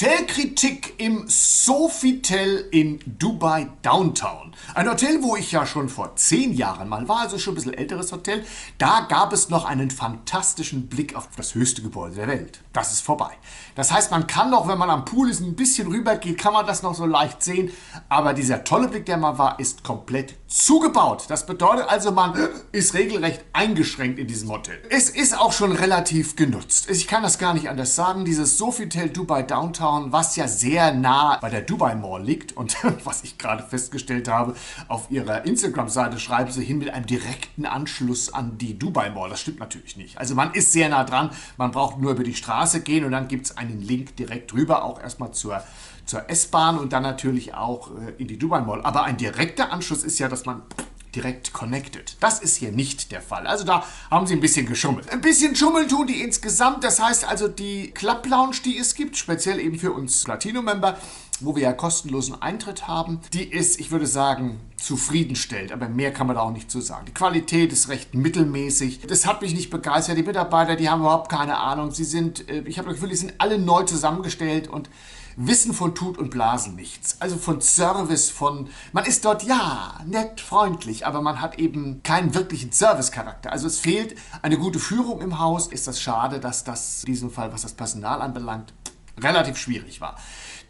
Hotelkritik im Sofitel in Dubai Downtown. Ein Hotel, wo ich ja schon vor 10 Jahren mal war, also schon ein bisschen älteres Hotel. Da gab es noch einen fantastischen Blick auf das höchste Gebäude der Welt. Das ist vorbei. Das heißt, man kann noch, wenn man am Pool ist, ein bisschen rüber geht, kann man das noch so leicht sehen. Aber dieser tolle Blick, der mal war, ist komplett zugebaut. Das bedeutet also, man ist regelrecht eingeschränkt in diesem Hotel. Es ist auch schon relativ genutzt. Ich kann das gar nicht anders sagen. Dieses Sofitel Dubai Downtown, was ja sehr nah bei der Dubai Mall liegt und was ich gerade festgestellt habe, auf ihrer Instagram-Seite schreiben sie hin mit einem direkten Anschluss an die Dubai Mall. Das stimmt natürlich nicht. Also man ist sehr nah dran, man braucht nur über die Straße gehen und dann gibt es einen Link direkt rüber, auch erstmal zur S-Bahn und dann natürlich auch in die Dubai Mall. Aber ein direkter Anschluss ist ja, dass man direkt connected. Das ist hier nicht der Fall. Also da haben sie ein bisschen geschummelt. Ein bisschen schummeln tun die insgesamt. Das heißt also, die Club Lounge, die es gibt, speziell eben für uns Platinum-Member, wo wir ja kostenlosen Eintritt haben, die ist, ich würde sagen, zufriedenstellend. Aber mehr kann man da auch nicht zu sagen. Die Qualität ist recht mittelmäßig. Das hat mich nicht begeistert. Die Mitarbeiter, die haben überhaupt keine Ahnung. Sie sind, ich habe das Gefühl, die sind alle neu zusammengestellt und wissen von Tut und Blasen nichts. Also von Service, man ist dort, ja, nett, freundlich, aber man hat eben keinen wirklichen Service-Charakter. Also es fehlt eine gute Führung im Haus. Ist das schade, dass das in diesem Fall, was das Personal anbelangt, relativ schwierig war.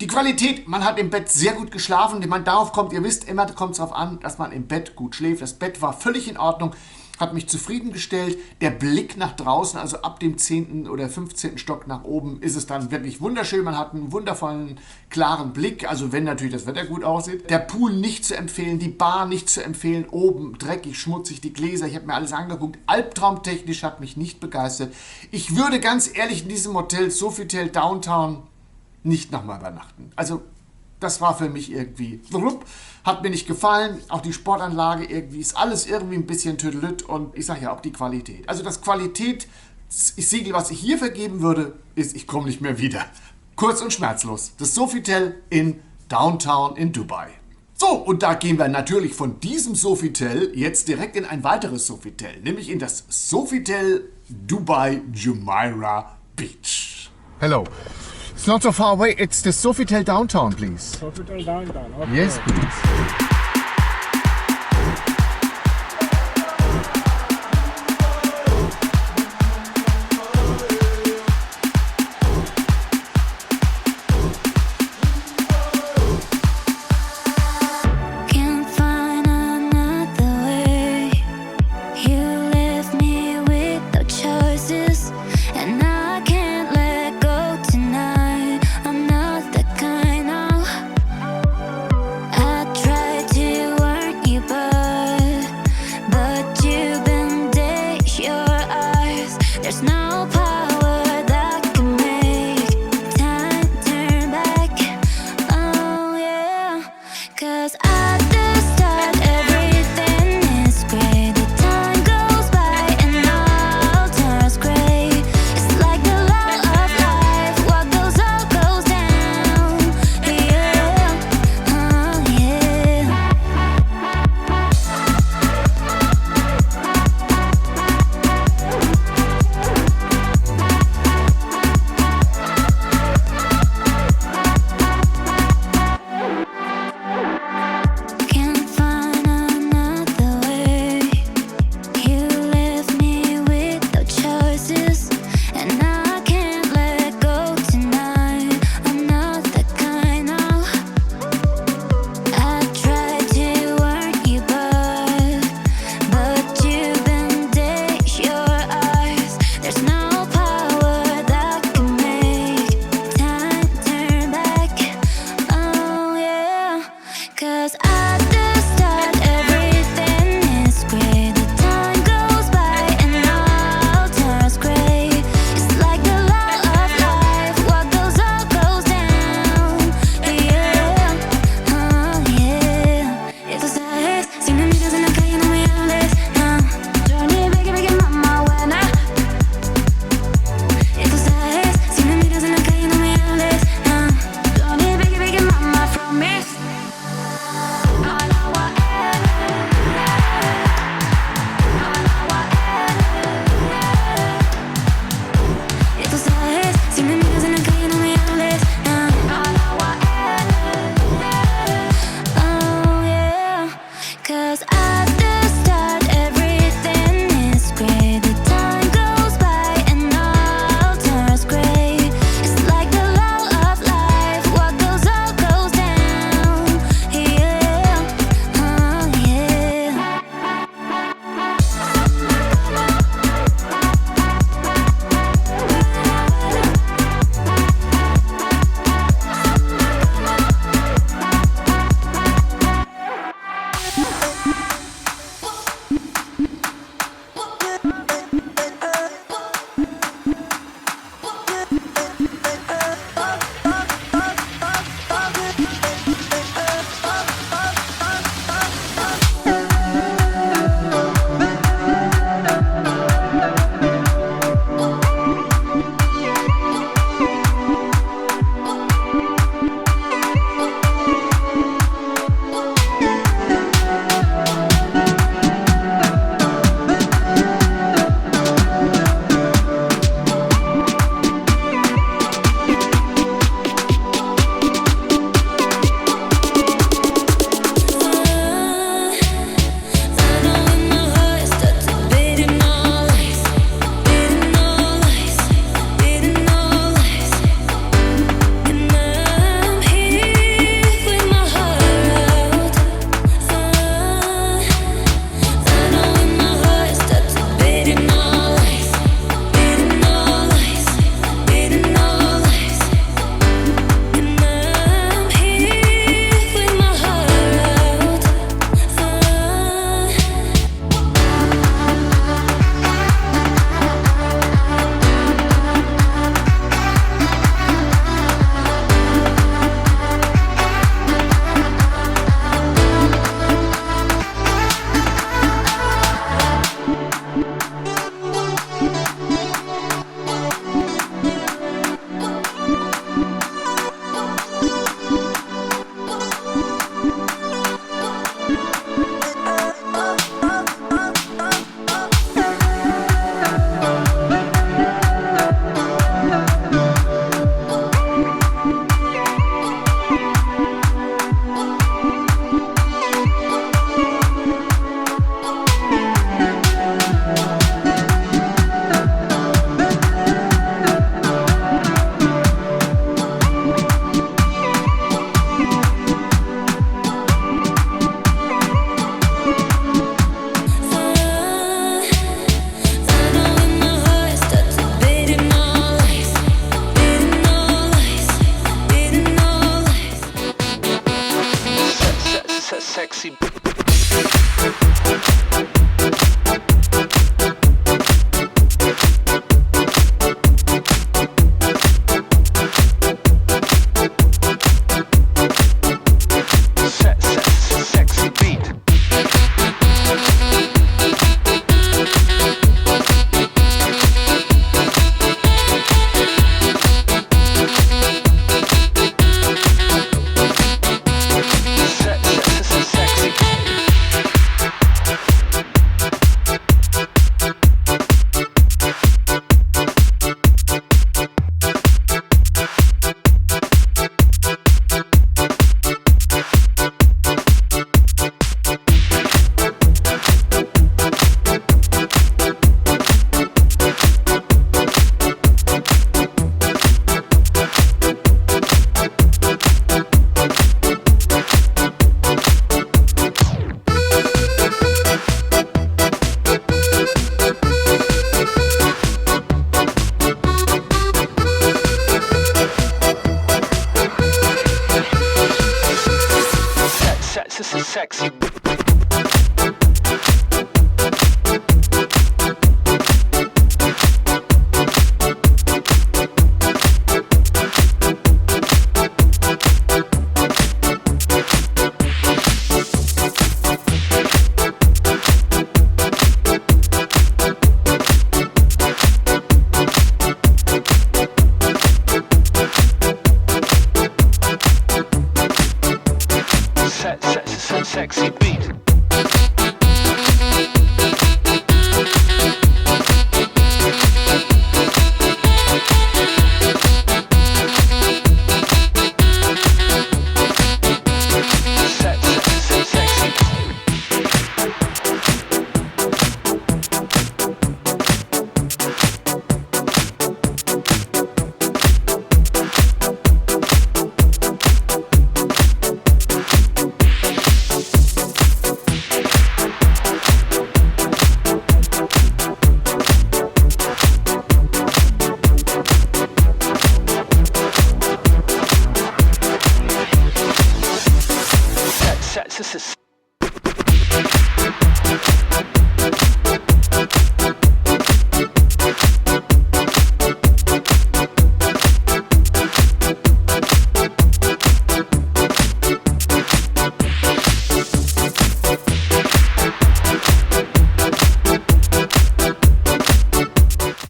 Die Qualität, man hat im Bett sehr gut geschlafen. Man darauf kommt, ihr wisst, immer kommt es darauf an, dass man im Bett gut schläft. Das Bett war völlig in Ordnung. Hat mich zufriedengestellt. Der Blick nach draußen, also ab dem 10. oder 15. Stock nach oben, ist es dann wirklich wunderschön. Man hat einen wundervollen, klaren Blick, also wenn natürlich das Wetter gut aussieht. Der Pool nicht zu empfehlen, die Bar nicht zu empfehlen, oben dreckig, schmutzig, die Gläser, ich habe mir alles angeguckt. Albtraumtechnisch hat mich nicht begeistert. Ich würde ganz ehrlich in diesem Hotel Sofitel Downtown nicht nochmal übernachten. Also das war für mich irgendwie, hat mir nicht gefallen. Auch die Sportanlage irgendwie, ist alles irgendwie ein bisschen tüdelüt und ich sage ja auch die Qualität. Also das Qualitätssiegel, was ich hier vergeben würde, ist, ich komme nicht mehr wieder. Kurz und schmerzlos. Das Sofitel in Downtown in Dubai. So, und da gehen wir natürlich von diesem Sofitel jetzt direkt in ein weiteres Sofitel, nämlich in das Sofitel Dubai Jumeirah Beach. Hello. It's not so far away. It's the Sofitel Downtown, please. Sofitel Downtown. Okay. Yes, please. Tried sexy. Sexy beat. Sexy. Sexy.